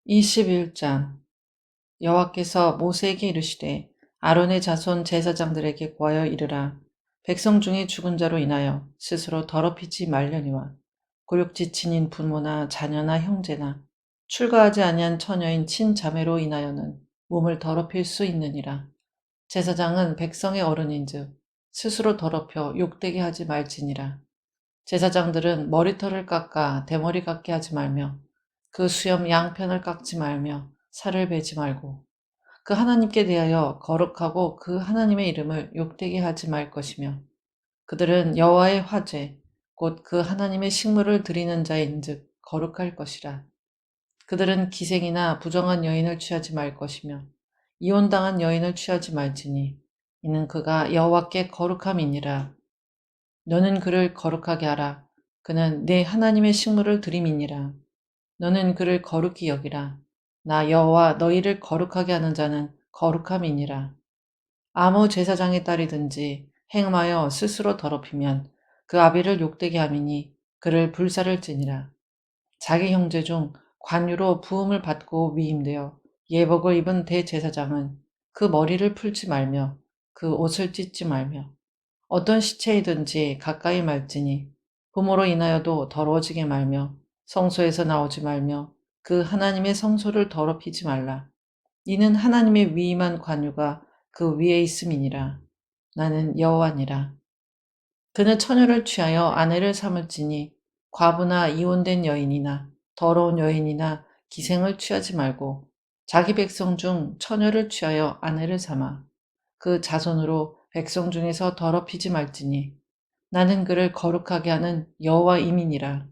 21장 여호와께서 모세에게 이르시되 아론의 자손 제사장들에게 구하여 이르라. 백성 중에 죽은 자로 인하여 스스로 더럽히지 말려니와 곤욕지친인 부모나 자녀나 형제나 출가하지 아니한 처녀인 친자매로 인하여는 몸을 더럽힐 수 있느니라. 제사장은 백성의 어른인즉 스스로 더럽혀 욕되게 하지 말지니라. 제사장들은 머리털을 깎아 대머리 같게 하지 말며 그 수염 양편을 깎지 말며 살을 베지 말고 그 하나님께 대하여 거룩하고 그 하나님의 이름을 욕되게 하지 말 것이며 그들은 여호와의 화제 곧 그 하나님의 식물을 드리는 자인즉 거룩할 것이라. 그들은 기생이나 부정한 여인을 취하지 말 것이며 이혼당한 여인을 취하지 말지니 이는 그가 여호와께 거룩함이니라. 너는 그를 거룩하게 하라. 그는 네 하나님의 식물을 드림이니라. 너는 그를 거룩히 여기라. 나 여호와 너희를 거룩하게 하는 자는 거룩함이니라. 아무 제사장의 딸이든지 행하여 스스로 더럽히면 그 아비를 욕되게 함이니 그를 불살을지니라. 자기 형제 중 관유로 부음을 받고 위임되어 예복을 입은 대제사장은 그 머리를 풀지 말며 그 옷을 찢지 말며 어떤 시체이든지 가까이 말지니 부모로 인하여도 더러워지게 말며 성소에서 나오지 말며 그 하나님의 성소를 더럽히지 말라. 이는 하나님의 위임한 관유가 그 위에 있음이니라. 나는 여호와니라. 그는 처녀를 취하여 아내를 삼을지니 과부나 이혼된 여인이나 더러운 여인이나 기생을 취하지 말고 자기 백성 중 처녀를 취하여 아내를 삼아 그 자손으로 백성 중에서 더럽히지 말지니 나는 그를 거룩하게 하는 여호와임이니라.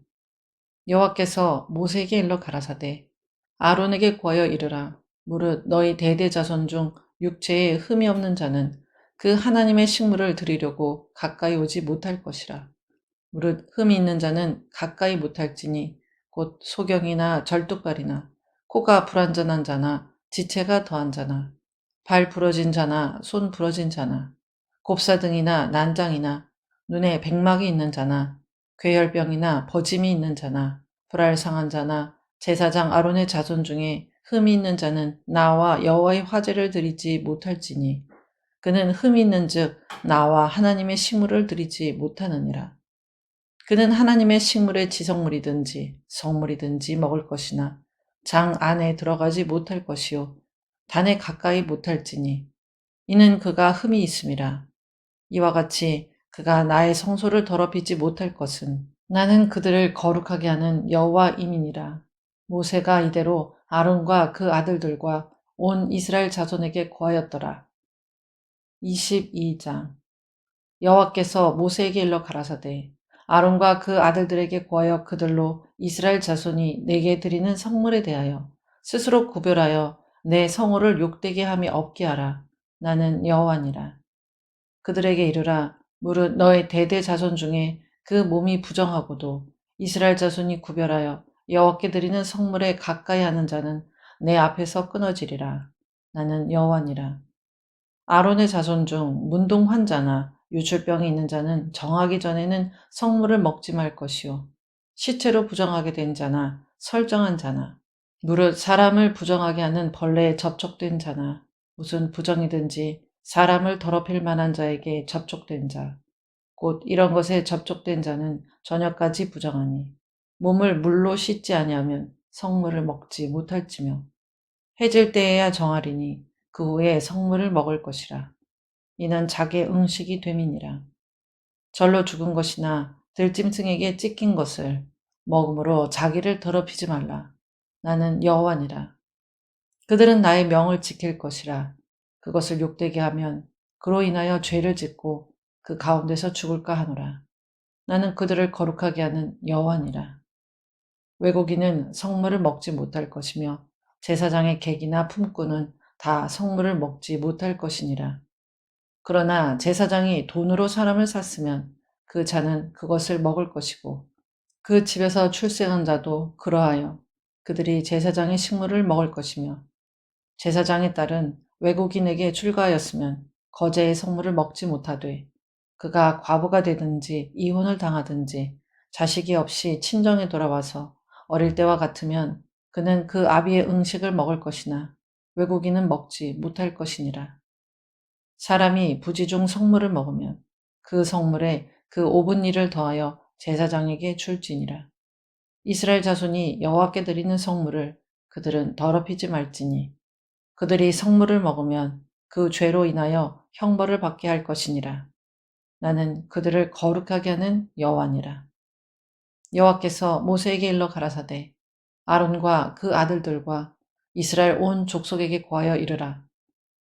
여호와께서 모세에게 일러 가라사대 아론에게 구하여 이르라. 무릇 너희 대대 자손 중 육체에 흠이 없는 자는 그 하나님의 식물을 드리려고 가까이 오지 못할 것이라. 무릇 흠이 있는 자는 가까이 못할지니 곧 소경이나 절뚝발이나 코가 불완전한 자나 지체가 더한 자나 발 부러진 자나 손 부러진 자나 곱사등이나 난장이나 눈에 백막이 있는 자나 괴혈병이나 버짐이 있는 자나 불알 상한 자나 제사장 아론의 자손 중에 흠이 있는 자는 나와 여호와의 화제를 드리지 못할지니 그는 흠이 있는즉 나와 하나님의 식물을 드리지 못하느니라. 그는 하나님의 식물의 지성물이든지 성물이든지 먹을 것이나 장 안에 들어가지 못할 것이요 단에 가까이 못할지니 이는 그가 흠이 있음이라. 이와 같이 그가 나의 성소를 더럽히지 못할 것은 나는 그들을 거룩하게 하는 여호와임이니라. 모세가 이대로 아론과 그 아들들과 온 이스라엘 자손에게 고하였더라. 22장 여호와께서 모세에게 일러 가라사대 아론과 그 아들들에게 고하여 그들로 이스라엘 자손이 내게 드리는 성물에 대하여 스스로 구별하여 내 성호를 욕되게 함이 없게 하라. 나는 여호와니라. 그들에게 이르라. 무릇 너의 대대 자손 중에 그 몸이 부정하고도 이스라엘 자손이 구별하여 여호와께 드리는 성물에 가까이 하는 자는 내 앞에서 끊어지리라. 나는 여호와니라. 아론의 자손 중 문둥 환자나 유출병이 있는 자는 정하기 전에는 성물을 먹지 말 것이요 시체로 부정하게 된 자나 설정한 자나 무릇 사람을 부정하게 하는 벌레에 접촉된 자나 무슨 부정이든지 사람을 더럽힐 만한 자에게 접촉된 자 곧 이런 것에 접촉된 자는 저녁까지 부정하니 몸을 물로 씻지 아니하면 성물을 먹지 못할지며 해질 때에야 정하리니 그 후에 성물을 먹을 것이라. 이는 자기의 응식이 됨이니라. 절로 죽은 것이나 들짐승에게 찢긴 것을 먹음으로 자기를 더럽히지 말라. 나는 여호와니라. 그들은 나의 명을 지킬 것이라. 그것을 욕되게 하면 그로 인하여 죄를 짓고 그 가운데서 죽을까 하노라. 나는 그들을 거룩하게 하는 여호와니라. 외국인은 성물을 먹지 못할 것이며 제사장의 객이나 품꾼은 다 성물을 먹지 못할 것이니라. 그러나 제사장이 돈으로 사람을 샀으면 그 자는 그것을 먹을 것이고 그 집에서 출생한 자도 그러하여 그들이 제사장의 식물을 먹을 것이며 제사장의 딸은 외국인에게 출가하였으면 거제의 성물을 먹지 못하되 그가 과부가 되든지 이혼을 당하든지 자식이 없이 친정에 돌아와서 어릴 때와 같으면 그는 그 아비의 음식을 먹을 것이나 외국인은 먹지 못할 것이니라. 사람이 부지 중 성물을 먹으면 그 성물에 그 5분 1을 더하여 제사장에게 줄지니라. 이스라엘 자손이 여호와께 드리는 성물을 그들은 더럽히지 말지니 그들이 성물을 먹으면 그 죄로 인하여 형벌을 받게 할 것이니라. 나는 그들을 거룩하게 하는 여호와니라. 여호와께서 모세에게 일러 가라사대 아론과 그 아들들과 이스라엘 온 족속에게 고하여 이르라.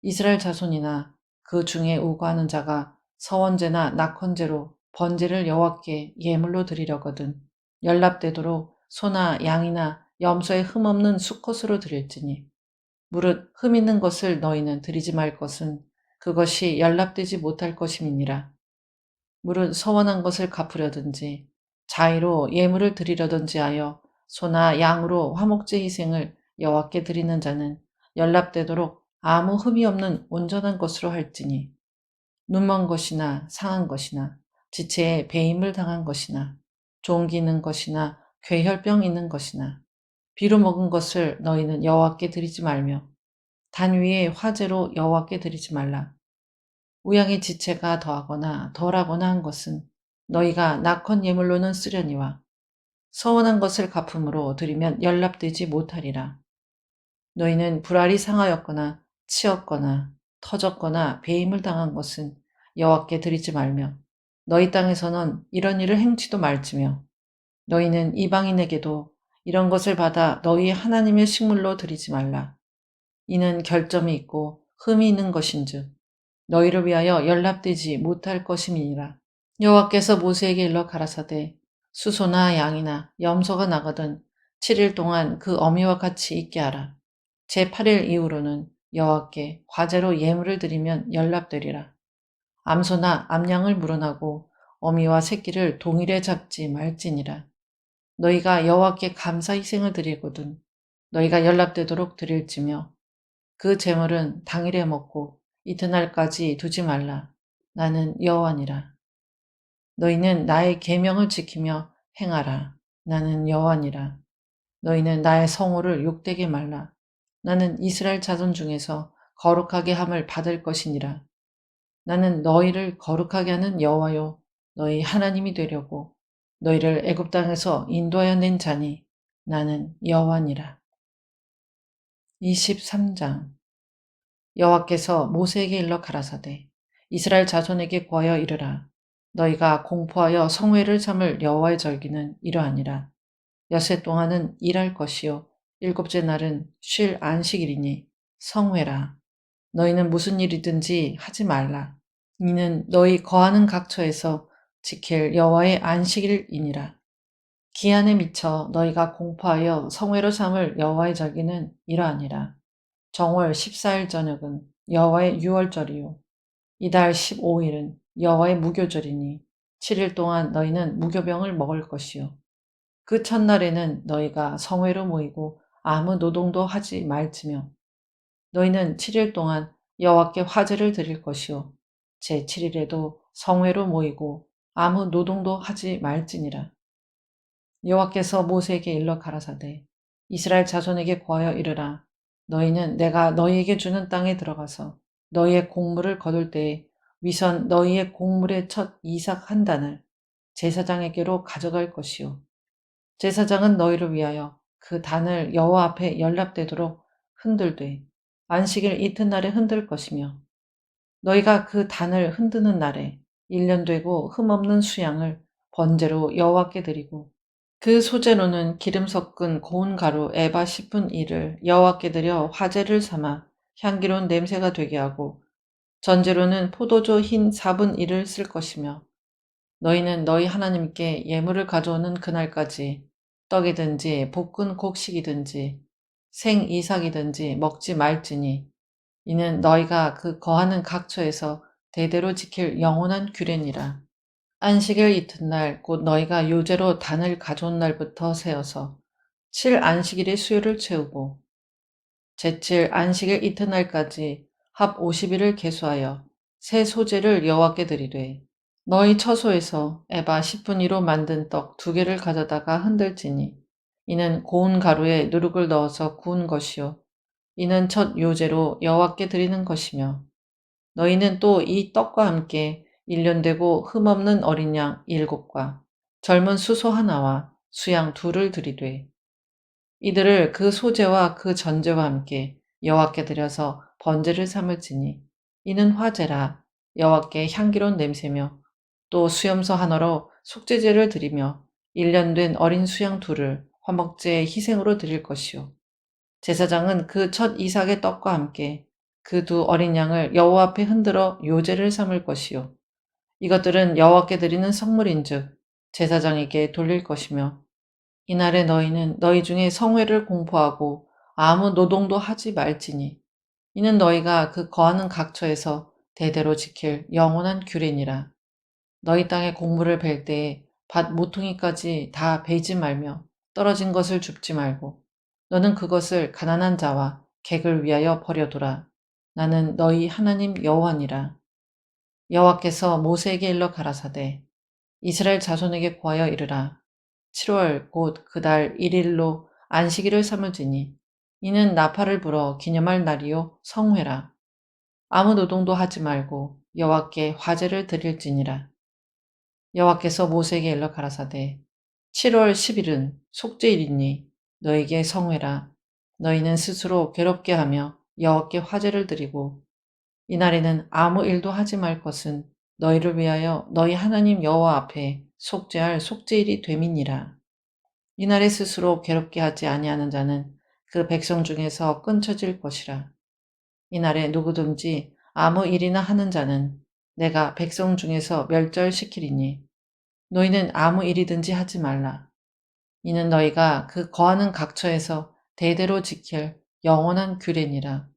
이스라엘 자손이나 그 중에 우고하는 자가 서원제나 낙헌제로 번제를 여호와께 예물로 드리려거든 연납되도록 소나 양이나 염소에 흠없는 수컷으로 드릴지니 무릇 흠 있는 것을 너희는 드리지 말 것은 그것이 연납되지 못할 것임이니라. 무릇 서원한 것을 갚으려든지 자의로 예물을 드리려든지 하여 소나 양으로 화목제 희생을 여호와께 드리는 자는 연납되도록 아무 흠이 없는 온전한 것으로 할지니 눈먼 것이나 상한 것이나 지체에 배임을 당한 것이나 종기 있는 것이나 괴혈병 있는 것이나 비루 먹은 것을 너희는 여호와께 드리지 말며 단 위에 화제로 여호와께 드리지 말라. 우양의 지체가 더하거나 덜하거나 한 것은 너희가 낙헌 예물로는 쓰려니와 서원한 것을 갚음으로 드리면 연납되지 못하리라. 너희는 불알이 상하였거나 치었거나 터졌거나 배임을 당한 것은 여호와께 드리지 말며 너희 땅에서는 이런 일을 행치도 말지며 너희는 이방인에게도 이런 것을 받아 너희 하나님의 식물로 드리지 말라. 이는 결점이 있고 흠이 있는 것인즉 너희를 위하여 연납되지 못할 것임이니라. 여호와께서 모세에게 일러 가라사대 수소나 양이나 염소가 나거든 7일 동안 그 어미와 같이 있게 하라. 제8일 이후로는 여호와께 화제로 예물을 드리면 연납되리라. 암소나 암양을 물어나고 어미와 새끼를 동일에 잡지 말지니라. 너희가 여호와께 감사 희생을 드리거든 너희가 연납되도록 드릴지며 그 제물은 당일에 먹고 이튿날까지 두지 말라. 나는 여호와니라. 너희는 나의 계명을 지키며 행하라. 나는 여호와니라. 너희는 나의 성호를 욕되게 말라. 나는 이스라엘 자손 중에서 거룩하게 함을 받을 것이니라. 나는 너희를 거룩하게 하는 여호와요 너희 하나님이 되려고 너희를 애굽 땅에서 인도하여 낸 자니 나는 여호와니라. 23장 여호와께서 모세에게 일러 가라사대 이스라엘 자손에게 고하여 이르라. 너희가 공포하여 성회를 삼을 여호와의 절기는 이러하니라. 엿새 동안은 일할 것이요 일곱째 날은 쉴 안식일이니 성회라. 너희는 무슨 일이든지 하지 말라. 이는 너희 거하는 각처에서 지킬 여호와의 안식일이니라. 기한에 미쳐 너희가 공포하여 성회로 삼을 여호와의 절기는 이러하니라. 정월 14일 저녁은 여호와의 유월절이요 이달 15일은 여호와의 무교절이니 7일 동안 너희는 무교병을 먹을 것이요 그 첫날에는 너희가 성회로 모이고 아무 노동도 하지 말지며 너희는 7일 동안 여호와께 화제를 드릴 것이요 제7일에도 성회로 모이고 아무 노동도 하지 말지니라. 여호와께서 모세에게 일러 가라사대 이스라엘 자손에게 고하여 이르라. 너희는 내가 너희에게 주는 땅에 들어가서 너희의 곡물을 거둘 때에 위선 너희의 곡물의 첫 이삭 한 단을 제사장에게로 가져갈 것이요 제사장은 너희를 위하여 그 단을 여호와 앞에 연납되도록 흔들되 안식일 이튿날에 흔들 것이며 너희가 그 단을 흔드는 날에 1년 되고 흠없는 수양을 번제로 여호와께 드리고 그 소재로는 기름 섞은 고운 가루 에바 10분 1을 여호와께 드려 화제를 삼아 향기로운 냄새가 되게 하고 전제로는 포도주 흰 4분 1을 쓸 것이며 너희는 너희 하나님께 예물을 가져오는 그날까지 떡이든지 볶은 곡식이든지 생 이삭이든지 먹지 말지니 이는 너희가 그 거하는 각처에서 대대로 지킬 영원한 규례니라. 안식일 이튿날 곧 너희가 요제로 단을 가져온 날부터 세어서 7 안식일의 수요를 채우고 제7 안식일 이튿날까지 합 50일을 계수하여 새 소재를 여호와께 드리되 너희 처소에서 에바 10분위로 만든 떡 2개를 가져다가 흔들지니 이는 고운 가루에 누룩을 넣어서 구운 것이요 이는 첫 요제로 여호와께 드리는 것이며 너희는 또 이 떡과 함께 일련되고 흠없는 어린 양 7과 젊은 수소 하나와 수양 2를 드리되 이들을 그 소제와 그 전제와 함께 여호와께 드려서 번제를 삼을지니 이는 화제라 여호와께 향기로운 냄새며 또 수염소 하나로 속죄제를 드리며 일련된 어린 수양 2를 화목제의 희생으로 드릴 것이요 제사장은 그 첫 이삭의 떡과 함께 그 2 어린 양을 여호와 앞에 흔들어 요제를 삼을 것이요 이것들은 여호와께 드리는 성물인즉 제사장에게 돌릴 것이며 이날에 너희는 너희 중에 성회를 공포하고 아무 노동도 하지 말지니 이는 너희가 그 거하는 각처에서 대대로 지킬 영원한 규례니라. 너희 땅에 곡물을 벨 때에 밭 모퉁이까지 다 베지 말며 떨어진 것을 줍지 말고 너는 그것을 가난한 자와 객을 위하여 버려두라. 나는 너희 하나님 여호와니라. 여호와께서 모세에게 일러 가라사대 이스라엘 자손에게 고하여 이르라. 7월 곧 그 달 1일로 안식일을 삼을지니 이는 나팔을 불어 기념할 날이요 성회라. 아무 노동도 하지 말고 여호와께 화제를 드릴지니라. 여호와께서 모세에게 일러 가라사대 7월 10일은 속죄일이니 너에게 성회라. 너희는 스스로 괴롭게 하며 여호와께 화제를 드리고 이날에는 아무 일도 하지 말 것은 너희를 위하여 너희 하나님 여호와 앞에 속죄할 속죄일이 됨이니라. 이날에 스스로 괴롭게 하지 아니하는 자는 그 백성 중에서 끊쳐질 것이라. 이날에 누구든지 아무 일이나 하는 자는 내가 백성 중에서 멸절시키리니 너희는 아무 일이든지 하지 말라. 이는 너희가 그 거하는 각처에서 대대로 지킬 영원한 규례니라.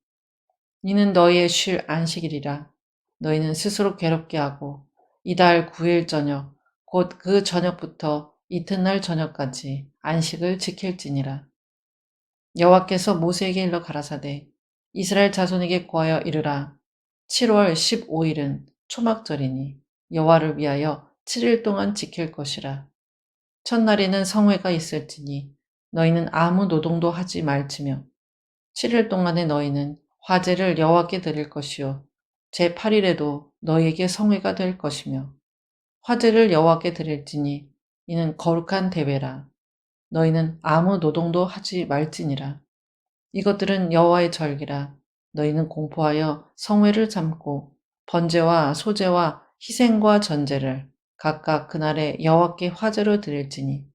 이는 너희의 쉴 안식일이라. 너희는 스스로 괴롭게 하고 이달 9일 저녁 곧 그 저녁부터 이튿날 저녁까지 안식을 지킬지니라. 여호와께서 모세에게 일러 가라사대 이스라엘 자손에게 고하여 이르라. 7월 15일은 초막절이니 여호와를 위하여 7일 동안 지킬 것이라. 첫날에는 성회가 있을지니 너희는 아무 노동도 하지 말지며 7일 동안에 너희는 화제를 여호와께 드릴 것이요 제8일에도 너희에게 성회가 될 것이며 화제를 여호와께 드릴지니 이는 거룩한 대회라. 너희는 아무 노동도 하지 말지니라. 이것들은 여호와의 절기라. 너희는 공포하여 성회를 삼고 번제와 소제와 희생과 전제를 각각 그날에 여호와께 화제로 드릴지니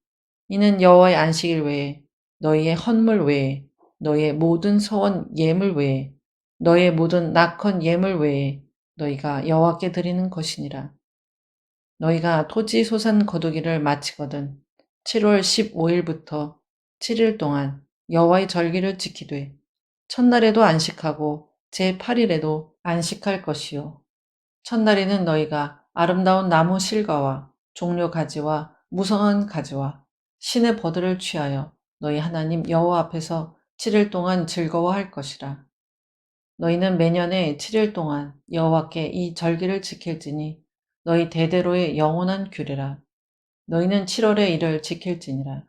이는 여호와의 안식일 외에 너희의 헌물 외에 너희의 모든 서원 예물 외에 너희의 모든 낙헌 예물 외에 너희가 여호와께 드리는 것이니라. 너희가 토지 소산 거두기를 마치거든 7월 15일부터 7일 동안 여호와의 절기를 지키되 첫날에도 안식하고 제8일에도 안식할 것이요 첫날에는 너희가 아름다운 나무 실과와 종려 가지와 무성한 가지와 신의 버들을 취하여 너희 하나님 여호와 앞에서 7일 동안 즐거워할 것이라. 너희는 매년에 7일 동안 여호와께 이 절기를 지킬지니 너희 대대로의 영원한 규례라. 너희는 7월에 이를 지킬지니라.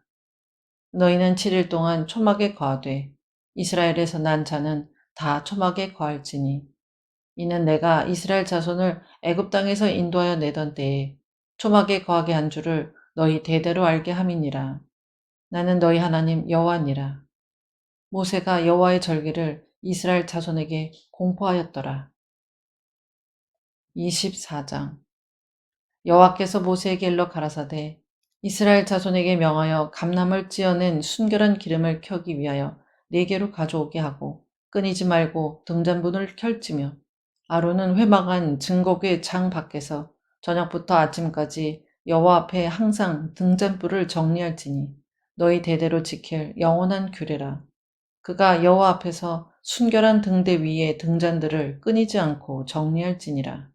너희는 7일 동안 초막에 거하되 이스라엘에서 난 자는 다 초막에 거할지니 이는 내가 이스라엘 자손을 애굽 땅에서 인도하여 내던 때에 초막에 거하게 한 줄을 너희 대대로 알게 함이니라. 나는 너희 하나님 여호와니라. 모세가 여호와의 절기를 이스라엘 자손에게 공포하였더라. 24장 여호와께서 모세에게 일러 가라사대 이스라엘 자손에게 명하여 감람을 찌어낸 순결한 기름을 켜기 위하여 4개로 가져오게 하고 끊이지 말고 등잔분을 켤지며 아론은 회막한 증거궤 장 밖에서 저녁부터 아침까지 여호와 앞에 항상 등잔불을 정리할지니 너희 대대로 지킬 영원한 규례라. 그가 여호와 앞에서 순결한 등대 위에 등잔들을 끊이지 않고 정리할지니라.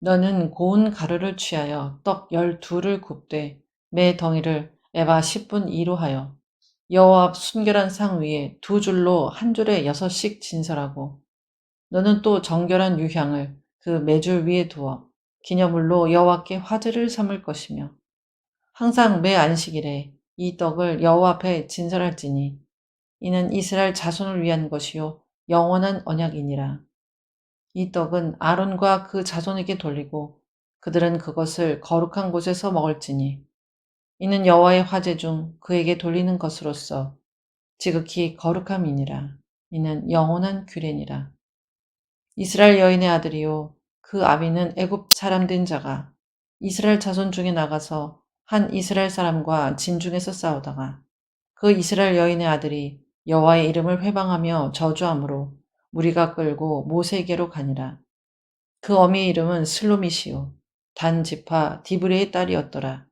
너는 고운 가루를 취하여 떡 12를 굽되 매 덩이를 에바 10분 2로 하여 여호와 앞 순결한 상 위에 2줄로 한 줄에 6씩 진설하고 너는 또 정결한 유향을 그 매줄 위에 두어 기념물로 여호와께 화제를 삼을 것이며 항상 매 안식일에 이 떡을 여호와 앞에 진설할지니 이는 이스라엘 자손을 위한 것이요 영원한 언약이니라. 이 떡은 아론과 그 자손에게 돌리고 그들은 그것을 거룩한 곳에서 먹을지니 이는 여호와의 화제 중 그에게 돌리는 것으로서 지극히 거룩함이니라. 이는 영원한 규례니라. 이스라엘 여인의 아들이요 그 아비는 애굽 사람 된 자가 이스라엘 자손 중에 나가서 한 이스라엘 사람과 진중에서 싸우다가 그 이스라엘 여인의 아들이 여호와의 이름을 회방하며 저주함으로 무리가 끌고 모세에게로 가니라. 그 어미의 이름은 슬로미시요 단 지파 디브레의 딸이었더라.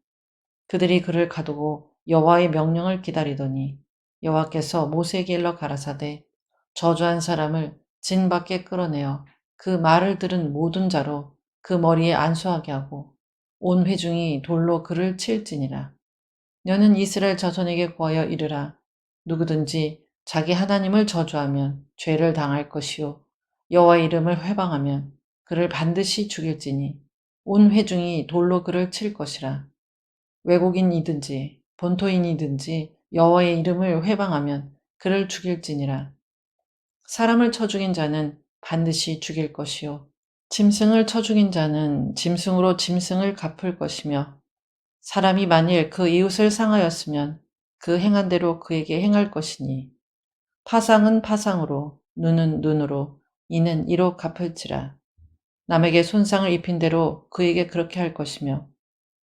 그들이 그를 가두고 여호와의 명령을 기다리더니 여호와께서 모세에게 일러 가라사대 저주한 사람을 진 밖에 끌어내어 그 말을 들은 모든 자로 그 머리에 안수하게 하고 온 회중이 돌로 그를 칠지니라. 너는 이스라엘 자손에게 구하여 이르라. 누구든지 자기 하나님을 저주하면 죄를 당할 것이요 여호와의 이름을 회방하면 그를 반드시 죽일지니 온 회중이 돌로 그를 칠 것이라. 외국인이든지 본토인이든지 여호와의 이름을 회방하면 그를 죽일지니라. 사람을 쳐 죽인 자는 반드시 죽일 것이요 짐승을 쳐 죽인 자는 짐승으로 짐승을 갚을 것이며 사람이 만일 그 이웃을 상하였으면 그 행한 대로 그에게 행할 것이니 파상은 파상으로 눈은 눈으로 이는 이로 갚을지라. 남에게 손상을 입힌 대로 그에게 그렇게 할 것이며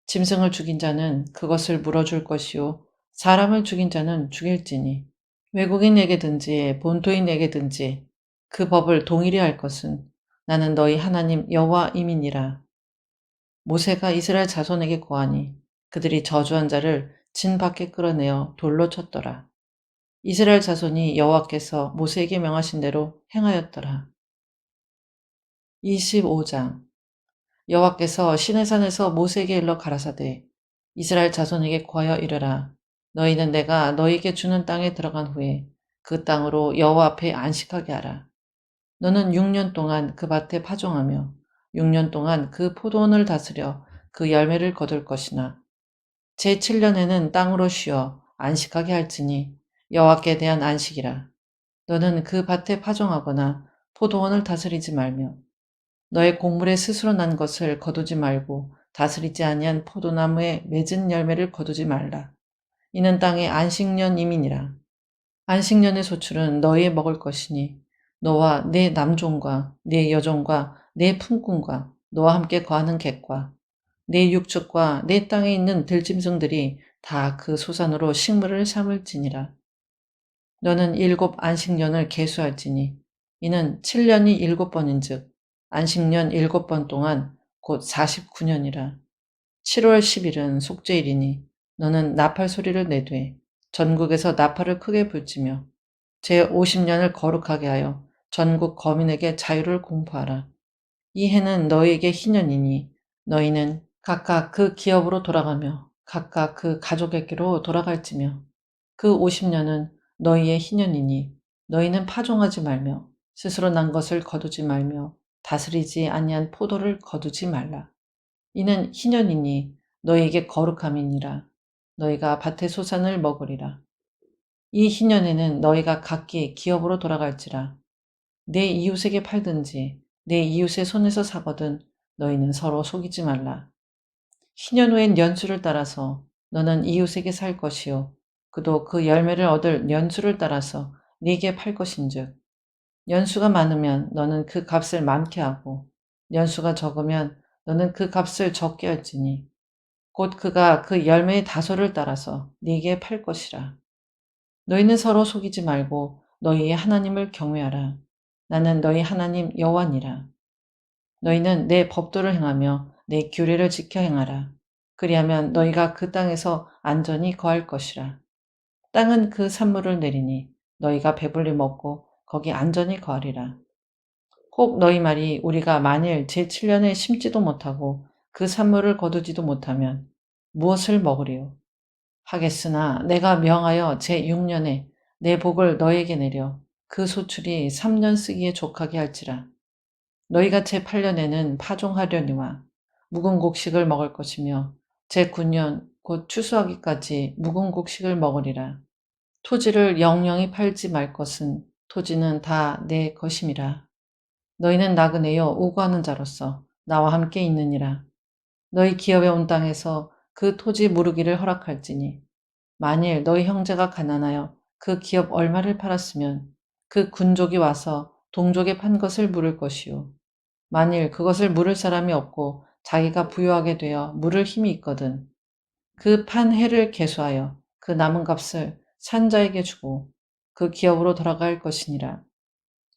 짐승을 죽인 자는 그것을 물어줄 것이요 사람을 죽인 자는 죽일지니 외국인에게든지 본토인에게든지 그 법을 동일히 할 것은 나는 너희 하나님 여호와임이니라. 모세가 이스라엘 자손에게 고하니 그들이 저주한 자를 진 밖에 끌어내어 돌로 쳤더라. 이스라엘 자손이 여호와께서 모세에게 명하신 대로 행하였더라. 25장 여호와께서 시내산에서 모세에게 일러 가라사대 이스라엘 자손에게 구하여 이르라. 너희는 내가 너희에게 주는 땅에 들어간 후에 그 땅으로 여호와 앞에 안식하게 하라. 너는 6년 동안 그 밭에 파종하며 6년 동안 그 포도원을 다스려 그 열매를 거둘 것이나 제7년에는 땅으로 쉬어 안식하게 할지니 여호와께 대한 안식이라. 너는 그 밭에 파종하거나 포도원을 다스리지 말며 너의 곡물에 스스로 난 것을 거두지 말고 다스리지 아니한 포도나무에 맺은 열매를 거두지 말라. 이는 땅의 안식년임이니라. 안식년의 소출은 너희의 먹을 것이니 너와 내 남종과 내 여종과 내 품꾼과 너와 함께 거하는 객과 내 육축과 내 땅에 있는 들짐승들이 다 그 소산으로 식물을 삼을지니라. 너는 7안식년을 계수할지니 이는 7년이 7번인즉 안식년 7번 동안 곧 49년이라. 7월 10일은 속죄일이니 너는 나팔 소리를 내되 전국에서 나팔을 크게 불지며 제50년을 거룩하게 하여 전국 거민에게 자유를 공포하라. 이 해는 너희에게 희년이니 너희는 각각 그 기업으로 돌아가며 각각 그 가족에게로 돌아갈지며 그 50년은 너희의 희년이니 너희는 파종하지 말며 스스로 난 것을 거두지 말며 다스리지 아니한 포도를 거두지 말라. 이는 희년이니 너희에게 거룩함이니라. 너희가 밭의 소산을 먹으리라. 이 희년에는 너희가 각기 기업으로 돌아갈지라. 내 이웃에게 팔든지 내 이웃의 손에서 사거든 너희는 서로 속이지 말라. 희년 후엔 연수를 따라서 너는 이웃에게 살 것이요 그도 그 열매를 얻을 연수를 따라서 네게 팔 것인즉 연수가 많으면 너는 그 값을 많게 하고 연수가 적으면 너는 그 값을 적게 할지니 곧 그가 그 열매의 다소를 따라서 네게 팔 것이라. 너희는 서로 속이지 말고 너희의 하나님을 경외하라. 나는 너희 하나님 여호와니라. 너희는 내 법도를 행하며 내 규례를 지켜 행하라. 그리하면 너희가 그 땅에서 안전히 거할 것이라. 땅은 그 산물을 내리니 너희가 배불리 먹고 거기 안전히 거하리라. 혹 너희 말이 우리가 만일 제7년에 심지도 못하고 그 산물을 거두지도 못하면 무엇을 먹으리요? 하겠으나 내가 명하여 제6년에 내 복을 너희에게 내려 그 소출이 3년 쓰기에 족하게 할지라. 너희가 제8년에는 파종하려니와 묵은 곡식을 먹을 것이며 제9년 곧 추수하기까지 묵은 곡식을 먹으리라. 토지를 영영히 팔지 말 것은 토지는 다 내 것임이라. 너희는 나그네여 우고하는 자로서 나와 함께 있느니라. 너희 기업에 온 땅에서 그 토지 무르기를 허락할지니 만일 너희 형제가 가난하여 그 기업 얼마를 팔았으면 그 군족이 와서 동족에 판 것을 물을 것이요. 만일 그것을 물을 사람이 없고 자기가 부유하게 되어 물을 힘이 있거든 그 판 해를 계수하여 그 남은 값을 산자에게 주고 그 기업으로 돌아갈 것이니라.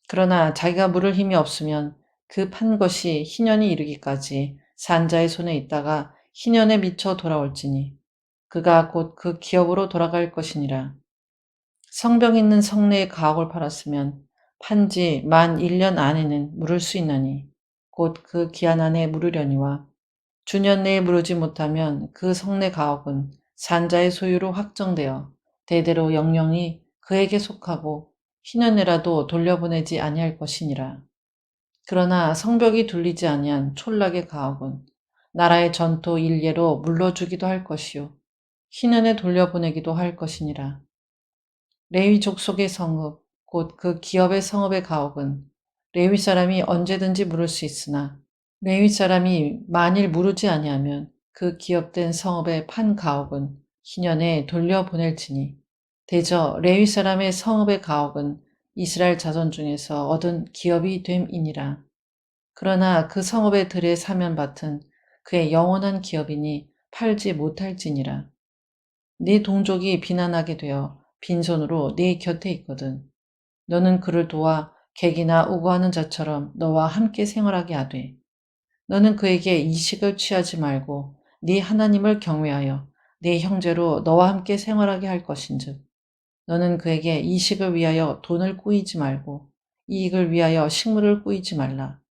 그러나 자기가 물을 힘이 없으면 그 판 것이 희년이 이르기까지 산자의 손에 있다가 희년에 미쳐 돌아올지니 그가 곧 그 기업으로 돌아갈 것이니라. 성벽 있는 성내의 가옥을 팔았으면 판지 만 1년 안에는 물을 수 있나니 곧 그 기한 안에 물으려니와 주년 내에 물으지 못하면 그 성내 가옥은 산자의 소유로 확정되어 대대로 영영이 그에게 속하고 희년내라도 돌려보내지 아니할 것이니라. 그러나 성벽이 둘리지 아니한 촌락의 가옥은 나라의 전토 일례로 물러주기도 할 것이요 희년에 돌려보내기도 할 것이니라. 레위 족속의 성읍 곧 그 기업의 성읍의 가옥은 레위 사람이 언제든지 물을 수 있으나 레위 사람이 만일 물으지 아니하면 그 기업된 성읍의 판 가옥은 희년에 돌려보낼지니 대저 레위 사람의 성읍의 가옥은 이스라엘 자손 중에서 얻은 기업이 됨이니라. 그러나 그 성읍의 들의 사면밭은 그의 영원한 기업이니 팔지 못할지니라. 네 동족이 비난하게 되어 빈손으로 네 곁에 있거든. 너는 그를 도와 객이나 우고하는 자처럼 너와 함께 생활하게 하되 너는 그에게 이식을 취하지 말고 네 하나님을 경외하여 네 형제로 너와 함께 생활하게 할 것인즉 너는 그에게 이식을 위하여 돈을 꾸이지 말고 이익을 위하여 식물을 꾸이지 말라.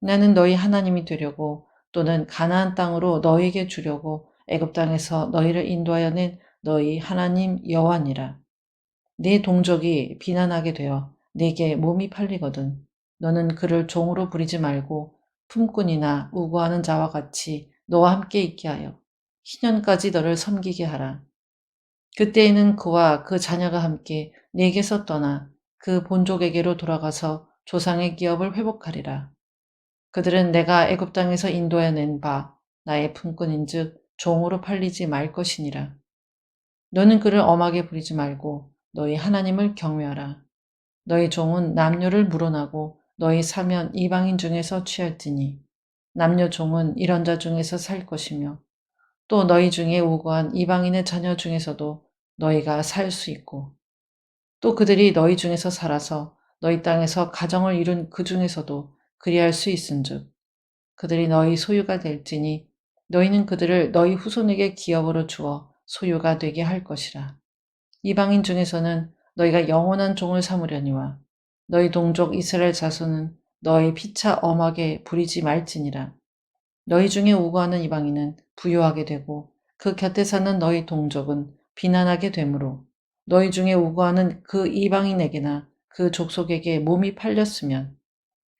나는 너희 하나님이 되려고 또는 가나안 땅으로 너희에게 주려고 애굽 땅에서 너희를 인도하여 낸 너희 하나님 여호와니라. 네 동족이 비난하게 되어 네게 몸이 팔리거든 너는 그를 종으로 부리지 말고 품꾼이나 우고하는 자와 같이 너와 함께 있게 하여 희년까지 너를 섬기게 하라. 그때에는 그와 그 자녀가 함께 네게서 떠나 그 본족에게로 돌아가서 조상의 기업을 회복하리라. 그들은 내가 애굽 땅에서 인도해낸 바 나의 품꾼인즉 종으로 팔리지 말 것이니라. 너는 그를 엄하게 부리지 말고 너희 하나님을 경외하라. 너희 종은 남녀를 물어나고 너희 사면 이방인 중에서 취할지니 남녀 종은 이런 자 중에서 살 것이며 또 너희 중에 우고한 이방인의 자녀 중에서도 너희가 살 수 있고 또 그들이 너희 중에서 살아서 너희 땅에서 가정을 이룬 그 중에서도 그리할 수 있은즉 그들이 너희 소유가 될지니 너희는 그들을 너희 후손에게 기업으로 주어 소유가 되게 할 것이라. 이방인 중에서는 너희가 영원한 종을 삼으려니와 너희 동족 이스라엘 자손은 너희 피차 엄하게 부리지 말지니라. 너희 중에 우고하는 이방인은 부유하게 되고 그 곁에 사는 너희 동족은 비난하게 되므로 너희 중에 우고하는 그 이방인에게나 그 족속에게 몸이 팔렸으면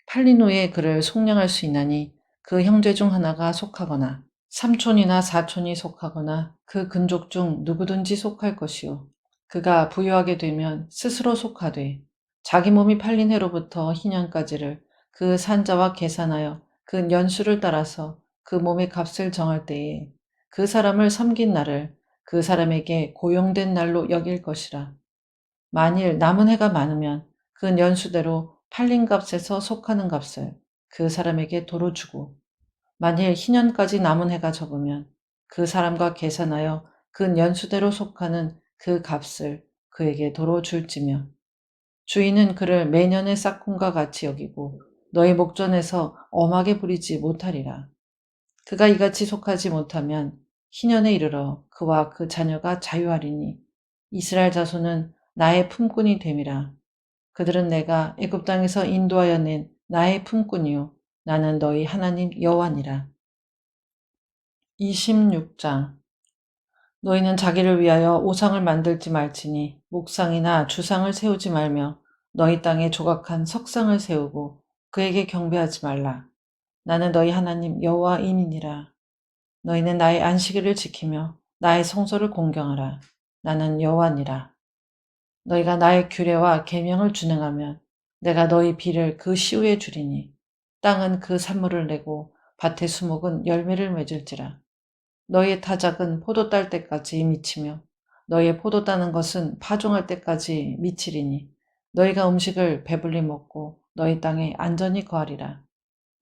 팔린 후에 그를 속량할 수 있나니 그 형제 중 하나가 속하거나 삼촌이나 사촌이 속하거나 그 근족 중 누구든지 속할 것이요 그가 부유하게 되면 스스로 속하되 자기 몸이 팔린 해로부터 희년까지를 그 산자와 계산하여 그 연수를 따라서 그 몸의 값을 정할 때에 그 사람을 섬긴 날을 그 사람에게 고용된 날로 여길 것이라. 만일 남은 해가 많으면 그 연수대로 팔린 값에서 속하는 값을 그 사람에게 도로 주고 만일 희년까지 남은 해가 적으면 그 사람과 계산하여 그 연수대로 속하는 그 값을 그에게 도로 줄지며 주인은 그를 매년의 싹kum과 같이 여기고 너의 목전에서 엄하게 부리지 못하리라. 그가 이같이 속하지 못하면 희년에 이르러 그와 그 자녀가 자유하리니 이스라엘 자손은 나의 품꾼이 됨이라. 그들은 내가 애굽 땅에서 인도하여 낸 나의 품꾼이요 나는 너희 하나님 여호와니라. 26장 너희는 자기를 위하여 오상을 만들지 말지니 목상이나 주상을 세우지 말며 너희 땅에 조각한 석상을 세우고 그에게 경배하지 말라. 나는 너희 하나님 여호와이니라. 너희는 나의 안식일을 지키며 나의 성소를 공경하라. 나는 여호와니라. 너희가 나의 규례와 계명을 준행하면 내가 너희 비를 그 시후에 주리니 땅은 그 산물을 내고 밭의 수목은 열매를 맺을지라. 너희의 타작은 포도 딸 때까지 미치며 너희의 포도 따는 것은 파종할 때까지 미치리니 너희가 음식을 배불리 먹고 너희 땅에 안전히 거하리라.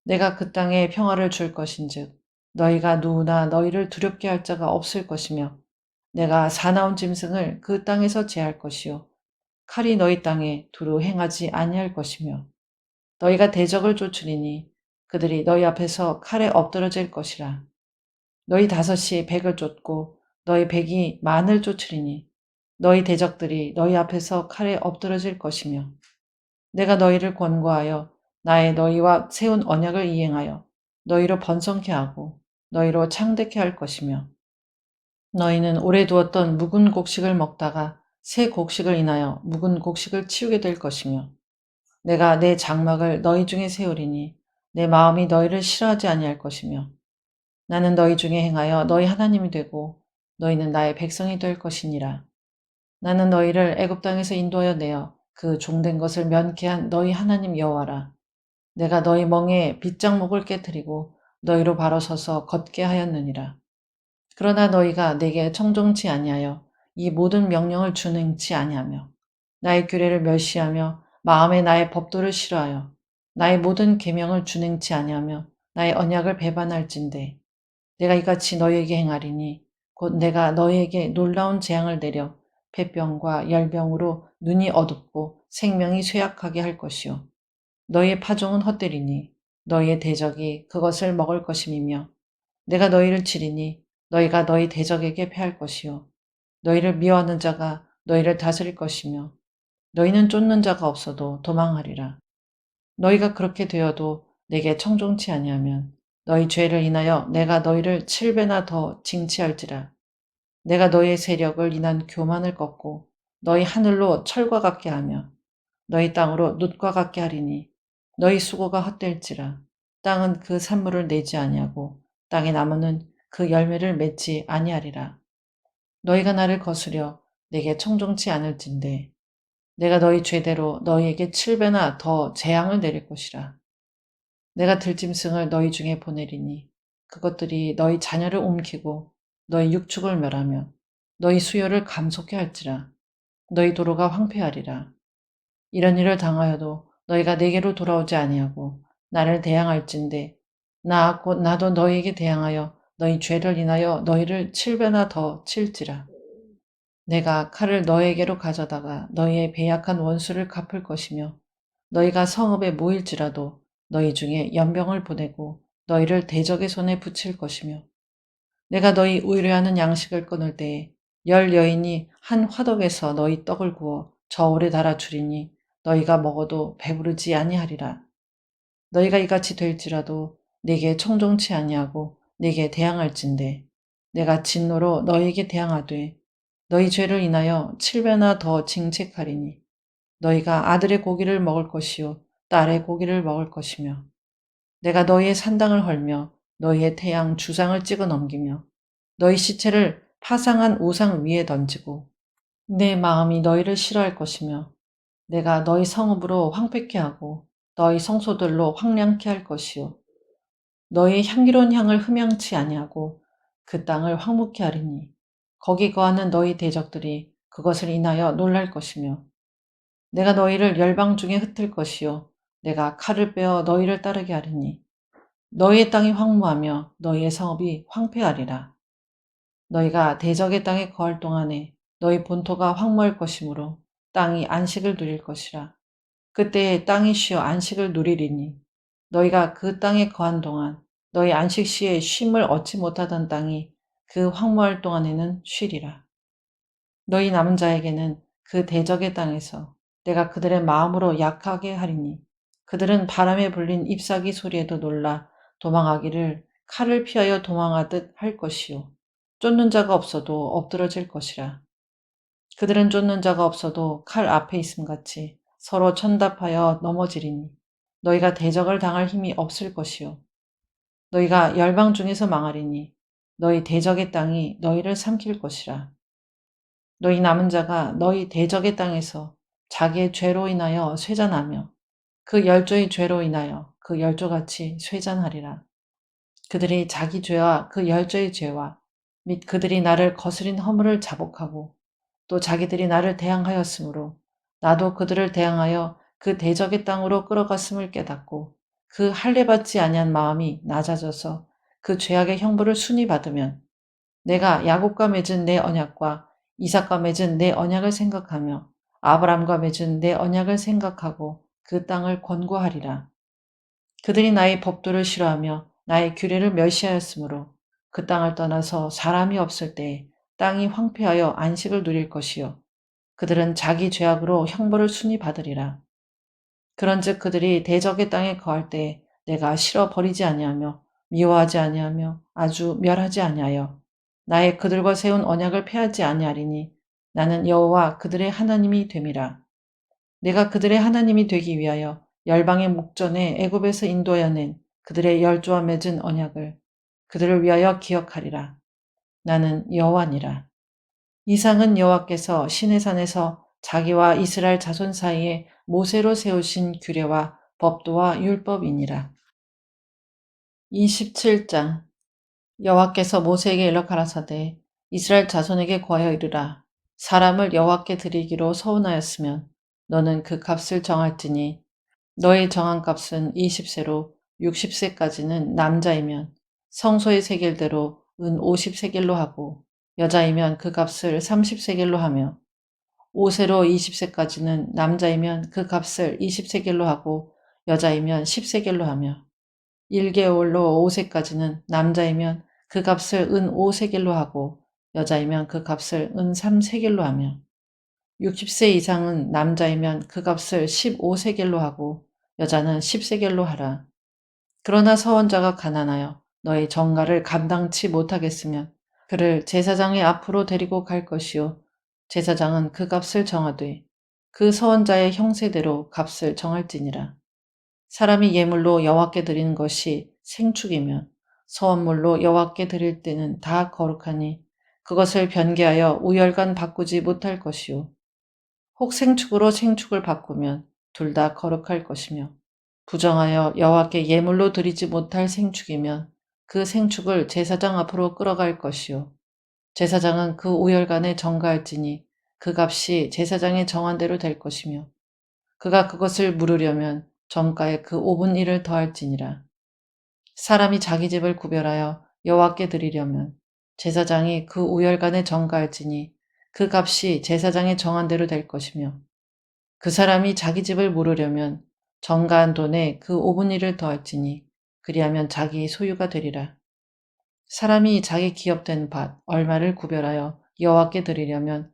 내가 그 땅에 평화를 줄 것인즉 너희가 누구나 너희를 두렵게 할 자가 없을 것이며 내가 사나운 짐승을 그 땅에서 제할 것이요 칼이 너희 땅에 두루 행하지 아니할 것이며 너희가 대적을 쫓으리니 그들이 너희 앞에서 칼에 엎드러질 것이라. 너희 다섯이 백을 쫓고 너희 백이 만을 쫓으리니 너희 대적들이 너희 앞에서 칼에 엎드러질 것이며 내가 너희를 권고하여 나의 너희와 세운 언약을 이행하여 너희로 번성케 하고 너희로 창대케 할 것이며 너희는 오래 두었던 묵은 곡식을 먹다가 새 곡식을 인하여 묵은 곡식을 치우게 될 것이며 내가 내 장막을 너희 중에 세우리니 내 마음이 너희를 싫어하지 아니할 것이며 나는 너희 중에 행하여 너희 하나님이 되고 너희는 나의 백성이 될 것이니라. 나는 너희를 애굽 땅에서 인도하여 내어 그 종된 것을 면케한 너희 하나님 여호와라. 내가 너희 멍에 빗장목을 깨뜨리고 너희로 바로 서서 걷게 하였느니라. 그러나 너희가 내게 청종치 아니하여 이 모든 명령을 준행치 아니하며 나의 규례를 멸시하며 마음에 나의 법도를 싫어하여 나의 모든 계명을 준행치 아니하며 나의 언약을 배반할진대 내가 이같이 너희에게 행하리니 곧 내가 너희에게 놀라운 재앙을 내려 폐병과 열병으로 눈이 어둡고 생명이 쇠약하게 할 것이요 너희의 파종은 헛되리니 너희의 대적이 그것을 먹을 것임이며 내가 너희를 치리니 너희가 너희 대적에게 패할 것이요 너희를 미워하는 자가 너희를 다스릴 것이며 너희는 쫓는 자가 없어도 도망하리라. 너희가 그렇게 되어도 내게 청종치 아니하면 너희 죄를 인하여 내가 너희를 7배나 더 징치할지라. 내가 너희의 세력을 인한 교만을 꺾고 너희 하늘로 철과 같게 하며 너희 땅으로 눕과 같게 하리니 너희 수고가 헛될지라. 땅은 그 산물을 내지 아니하고 땅의 나무는 그 열매를 맺지 아니하리라. 너희가 나를 거스려 내게 청종치 않을진대 내가 너희 죄대로 너희에게 7배나 더 재앙을 내릴 것이라. 내가 들짐승을 너희 중에 보내리니 그것들이 너희 자녀를 움키고 너희 육축을 멸하며 너희 수요를 감속해 할지라. 너희 도로가 황폐하리라. 이런 일을 당하여도 너희가 내게로 돌아오지 아니하고 나를 대항할진대 나 곧 나도 너희에게 대항하여 너희 죄를 인하여 너희를 7배나 더 칠지라. 내가 칼을 너희에게로 가져다가 너희의 배약한 원수를 갚을 것이며 너희가 성읍에 모일지라도 너희 중에 연병을 보내고 너희를 대적의 손에 붙일 것이며 내가 너희 의뢰하는 양식을 끊을 때에 열 여인이 한 화덕에서 너희 떡을 구워 저울에 달아 주리니 너희가 먹어도 배부르지 아니하리라. 너희가 이같이 될지라도 내게 청종치 아니하고 내게 대항할진대 내가 진노로 너희에게 대항하되 너희 죄를 인하여 7배나 더 징책하리니 너희가 아들의 고기를 먹을 것이요 딸의 고기를 먹을 것이며 내가 너희의 산당을 헐며 너희의 태양 주상을 찍어 넘기며 너희 시체를 파상한 우상 위에 던지고 내 마음이 너희를 싫어할 것이며 내가 너희 성읍으로 황폐케 하고 너희 성소들로 황량케 할 것이요 너희의 향기로운 향을 흠양치 아니하고 그 땅을 황무케 하리니 거기 거하는 너희 대적들이 그것을 인하여 놀랄 것이며 내가 너희를 열방 중에 흩을 것이요 내가 칼을 빼어 너희를 따르게 하리니 너희의 땅이 황무하며 너희의 성읍이 황폐하리라. 너희가 대적의 땅에 거할 동안에 너희 본토가 황무할 것이므로 땅이 안식을 누릴 것이라. 그때에 땅이 쉬어 안식을 누리리니 너희가 그 땅에 거한 동안 너희 안식 시에 쉼을 얻지 못하던 땅이 그 황무할 동안에는 쉬리라. 너희 남은 자에게는 그 대적의 땅에서 내가 그들의 마음으로 약하게 하리니 그들은 바람에 불린 잎사귀 소리에도 놀라 도망하기를 칼을 피하여 도망하듯 할 것이요 쫓는 자가 없어도 엎드러질 것이라. 그들은 쫓는 자가 없어도 칼 앞에 있음같이 서로 천답하여 넘어지리니 너희가 대적을 당할 힘이 없을 것이요 너희가 열방 중에서 망하리니 너희 대적의 땅이 너희를 삼킬 것이라. 너희 남은 자가 너희 대적의 땅에서 자기의 죄로 인하여 쇠잔하며 그 열조의 죄로 인하여 그 열조같이 쇠잔하리라. 그들이 자기 죄와 그 열조의 죄와 및 그들이 나를 거스린 허물을 자복하고 또 자기들이 나를 대항하였으므로 나도 그들을 대항하여 그 대적의 땅으로 끌어갔음을 깨닫고 그 할례받지 아니한 마음이 낮아져서 그 죄악의 형벌을 순히 받으면 내가 야곱과 맺은 내 언약과 이삭과 맺은 내 언약을 생각하며 아브람과 맺은 내 언약을 생각하고 그 땅을 권고하리라. 그들이 나의 법도를 싫어하며 나의 규례를 멸시하였으므로 그 땅을 떠나서 사람이 없을 때에 땅이 황폐하여 안식을 누릴 것이요 그들은 자기 죄악으로 형벌을 순히 받으리라. 그런즉 그들이 대적의 땅에 거할 때에 내가 싫어 버리지 아니하며 미워하지 아니하며 아주 멸하지 아니하여 나의 그들과 세운 언약을 폐하지 아니하리니 나는 여호와 그들의 하나님이 됨이라. 내가 그들의 하나님이 되기 위하여 열방의 목전에 애굽에서 인도하여 낸 그들의 열조와 맺은 언약을 그들을 위하여 기억하리라. 나는 여호와니라. 이상은 여호와께서 시내산에서 자기와 이스라엘 자손 사이에 모세로 세우신 규례와 법도와 율법이니라. 27장. 여호와께서 모세에게 일러 가라사대 이스라엘 자손에게 고하여 이르라. 사람을 여호와께 드리기로 서운하였으면 너는 그 값을 정할지니 너의 정한 값은 20세로 60세까지는 남자이면 성소의 세겔대로 은 50세겔로 하고 여자이면 그 값을 30세겔로 하며 5세로 20세까지는 남자이면 그 값을 20세겔로 하고 여자이면 10세겔로 하며 1개월로 5세까지는 남자이면 그 값을 은 5세겔로 하고 여자이면 그 값을 은 3세겔로 하며 60세 이상은 남자이면 그 값을 15세겔로 하고 여자는 10세겔로 하라. 그러나 서원자가 가난하여 너의 정가를 감당치 못하겠으면 그를 제사장의 앞으로 데리고 갈 것이요 제사장은 그 값을 정하되 그 서원자의 형세대로 값을 정할지니라. 사람이 예물로 여호와께 드리는 것이 생축이면 서원물로 여호와께 드릴 때는 다 거룩하니 그것을 변개하여 우열간 바꾸지 못할 것이요 혹 생축으로 생축을 바꾸면 둘 다 거룩할 것이며 부정하여 여호와께 예물로 드리지 못할 생축이면 그 생축을 제사장 앞으로 끌어갈 것이요 제사장은 그 우열간에 정가할지니 그 값이 제사장의 정한 대로 될 것이며 그가 그것을 물으려면 정가에 그 5분 1을 더할지니라. 사람이 자기 집을 구별하여 여호와께 드리려면 제사장이 그 우열간에 정가할지니 그 값이 제사장의 정한 대로 될 것이며 그 사람이 자기 집을 물으려면 정가한 돈에 그 5분 1을 더할지니 그리하면 자기 소유가 되리라. 사람이 자기 기업된 밭 얼마를 구별하여 여호와께 드리려면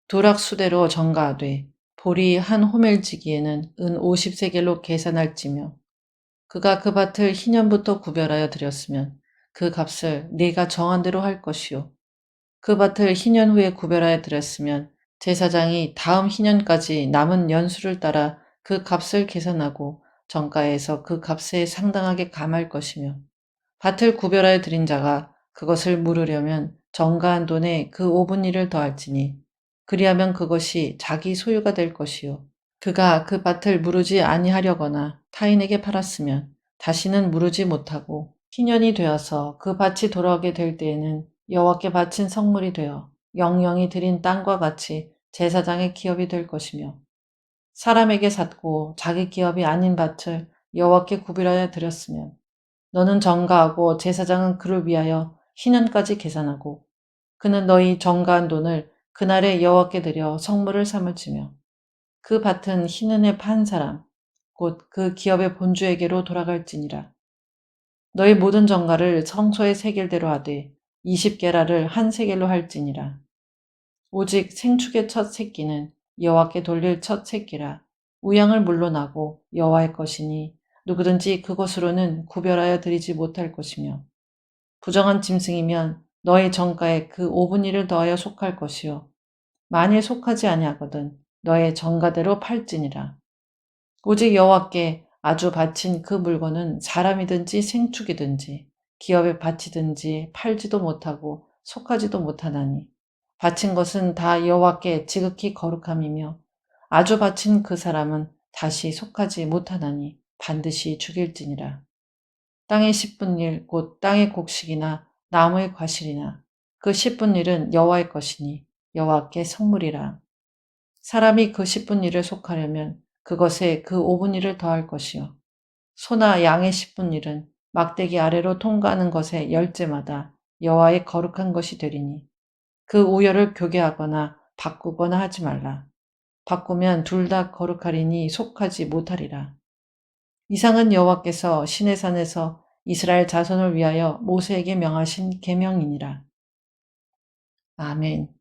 두락수대로 정가하되 보리 한 호멜지기에는 은 50세겔로 계산할지며 그가 그 밭을 희년부터 구별하여 드렸으면 그 값을 네가 정한 대로 할 것이요 그 밭을 희년 후에 구별하여 드렸으면 제사장이 다음 희년까지 남은 연수를 따라 그 값을 계산하고 정가에서 그 값에 상당하게 감할 것이며 밭을 구별하여 드린 자가 그것을 물으려면 정가한 돈에 그 5분 1을 더할지니 그리하면 그것이 자기 소유가 될 것이요 그가 그 밭을 무르지 아니하려거나 타인에게 팔았으면 다시는 무르지 못하고 희년이 되어서 그 밭이 돌아오게 될 때에는 여호와께 바친 성물이 되어 영영이 드린 땅과 같이 제사장의 기업이 될 것이며 사람에게 샀고 자기 기업이 아닌 밭을 여호와께 구별하여 드렸으면 너는 정가하고 제사장은 그를 위하여 희년까지 계산하고 그는 너희 정가한 돈을 그날에 여호와께 드려 성물을 삼을지며 그 밭은 희년에 판 사람 곧 그 기업의 본주에게로 돌아갈지니라. 너희 모든 정가를 성소의 세겔대로 하되 20게라를 한 세겔로 할지니라. 오직 생축의 첫 새끼는 여호와께 돌릴 첫 새끼라. 우양을 물러나고 여호와의 것이니 누구든지 그것으로는 구별하여 드리지 못할 것이며 부정한 짐승이면 너의 정가에 그 5분 1을 더하여 속할 것이요 만일 속하지 아니하거든 너의 정가대로 팔지니라. 오직 여호와께 아주 바친 그 물건은 사람이든지 생축이든지 기업에 바치든지 팔지도 못하고 속하지도 못하나니 바친 것은 다 여호와께 지극히 거룩함이며 아주 바친 그 사람은 다시 속하지 못하나니 반드시 죽일지니라. 땅의 10분 일 곧 땅의 곡식이나 나무의 과실이나 그 10분 일은 여호와의 것이니 여호와께 성물이라. 사람이 그 10분 일을 속하려면 그것에 그 5분 일을 더할 것이요 소나 양의 10분 일은 막대기 아래로 통과하는 것의 열째마다 여호와의 거룩한 것이 되리니 그 우열을 교개하거나 바꾸거나 하지 말라. 바꾸면 둘 다 거룩하리니 속하지 못하리라. 이상은 여호와께서 시내산에서 이스라엘 자손을 위하여 모세에게 명하신 계명이니라. 아멘.